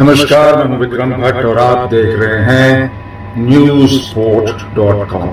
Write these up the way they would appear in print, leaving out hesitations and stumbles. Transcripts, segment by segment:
नमस्कार, मैं हूं विक्रम भट्ट और आप देख रहे हैं newsport.com।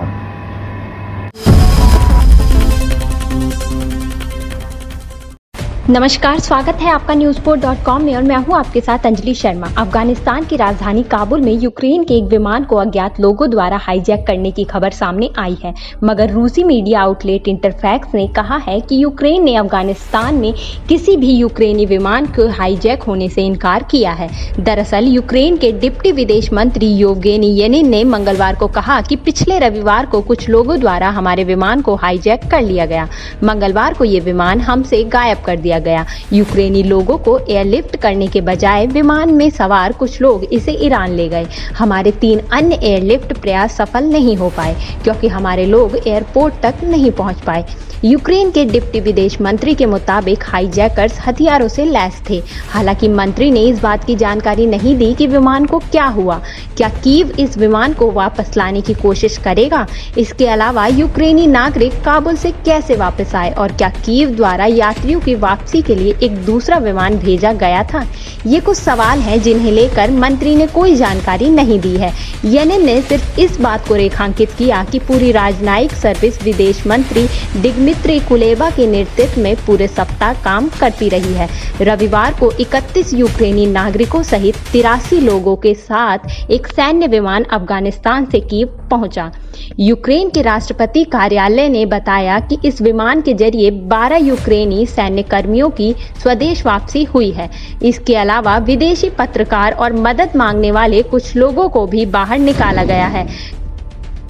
नमस्कार, स्वागत है आपका न्यूज़पोर्ट.com में और मैं हूं आपके साथ अंजलि शर्मा। अफगानिस्तान की राजधानी काबुल में यूक्रेन के एक विमान को अज्ञात लोगों द्वारा हाईजैक करने की खबर सामने आई है, मगर रूसी मीडिया आउटलेट इंटरफैक्स ने कहा है कि यूक्रेन ने अफगानिस्तान में किसी भी यूक्रेनी विमान को हाईजैक होने से इनकार किया है। दरअसल यूक्रेन के डिप्टी विदेश मंत्री येवगेनी येनिन ने मंगलवार को कहा कि पिछले रविवार को कुछ लोगों द्वारा हमारे विमान को हाईजैक कर लिया गया। मंगलवार को ये विमान हमसे गायब कर दिया गया। यूक्रेनी लोगों को एयरलिफ्ट करने के बजाय विमान में सवार कुछ लोग इसे ईरान ले गए। हमारे 3 अन्य एयरलिफ्ट प्रयास सफल नहीं हो पाए क्योंकि हमारे लोग एयरपोर्ट तक नहीं पहुंच पाए। यूक्रेन के डिप्टी विदेश मंत्री के मुताबिक हाईजैकर्स हथियारों से लैस थे। हालांकि मंत्री ने इस बात की जानकारी नहीं दी कि विमान को क्या हुआ। क्या कीव इस विमान को वापस लाने की कोशिश करेगा? इसके अलावा यूक्रेनी नागरिक काबुल से कैसे वापस आए और क्या कीव द्वारा यात्रियों की वापसी के लिए एक दूसरा विमान भेजा गया था? ये कुछ सवाल हैं जिन्हें लेकर मंत्री ने कोई जानकारी नहीं दी है। येनिन ने सिर्फ इस बात को रेखांकित किया कि पूरी राजनयिक सर्विस विदेश मंत्री दिमित्री कुलेबा के नेतृत्व में पूरे सप्ताह काम करती रही है। रविवार को 31 यूक्रेनी नागरिकों सहित 83 लोगों के साथ एक सैन्य विमान अफगानिस्तान से कीव पहुंचा। यूक्रेन के राष्ट्रपति कार्यालय ने बताया कि इस विमान के जरिए 12 यूक्रेनी सैन्य कर्मियों की स्वदेश वापसी हुई है। इसके अलावा विदेशी पत्रकार और मदद मांगने वाले कुछ लोगों को भी बाहर निकाला गया है।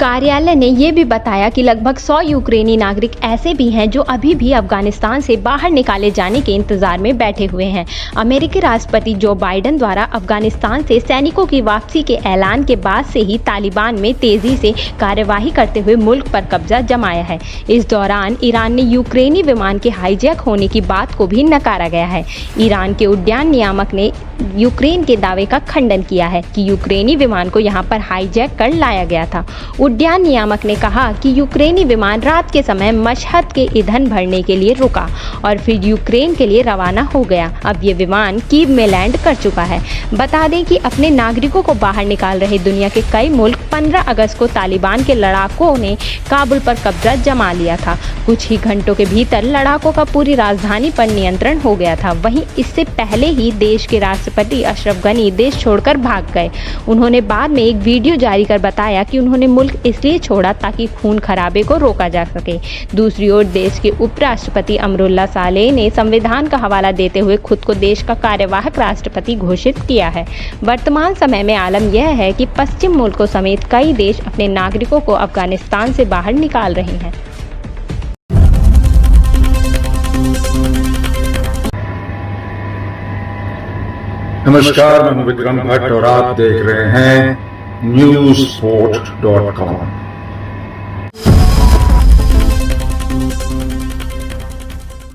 कार्यालय ने यह भी बताया कि लगभग 100 यूक्रेनी नागरिक ऐसे भी हैं जो अभी भी अफगानिस्तान से बाहर निकाले जाने के इंतजार में बैठे हुए हैं। अमेरिकी राष्ट्रपति जो बाइडेन द्वारा अफगानिस्तान से सैनिकों की वापसी के ऐलान के बाद से ही तालिबान में तेजी से कार्यवाही करते हुए मुल्क पर कब्जा जमाया है। इस दौरान ईरान ने यूक्रेनी विमान के हाईजैक होने की बात को भी नकारा गया है। ईरान के उड्डयन नियामक ने यूक्रेन के दावे का खंडन किया है कि यूक्रेनी विमान को यहां पर हाईजैक कर लाया गया था। उड्डयन नियामक ने कहा कि यूक्रेनी विमान रात के समय मशहद के ईंधन भरने के लिए रुका और फिर यूक्रेन के लिए रवाना हो गया। अब ये विमान कीव में लैंड कर चुका है। बता दें कि अपने नागरिकों को बाहर निकाल रहे दुनिया के कई मुल्क 15 अगस्त को तालिबान के लड़ाकों ने काबुल पर कब्जा जमा लिया था। कुछ ही घंटों के भीतर लड़ाकों का पूरी राजधानी पर नियंत्रण हो गया था। वहीं इससे पहले ही देश के राष्ट्रपति अशरफ गनी देश छोड़कर भाग गए। उन्होंने बाद में एक वीडियो जारी कर बताया कि उन्होंने मुल्क इसलिए छोड़ा ताकि खून खराबे को रोका जा सके। दूसरी ओर देश के उपराष्ट्रपति अमरुल्लाह सालेह ने संविधान का हवाला देते हुए खुद को देश का कार्यवाहक राष्ट्रपति घोषित किया है। वर्तमान समय में आलम यह है कि पश्चिम मुल्कों समेत कई देश अपने नागरिकों को अफगानिस्तान से बाहर निकाल रहे हैं। नमस्कार, मैं हूं विक्रम भट्ट और आप देख रहे हैं newsport.com।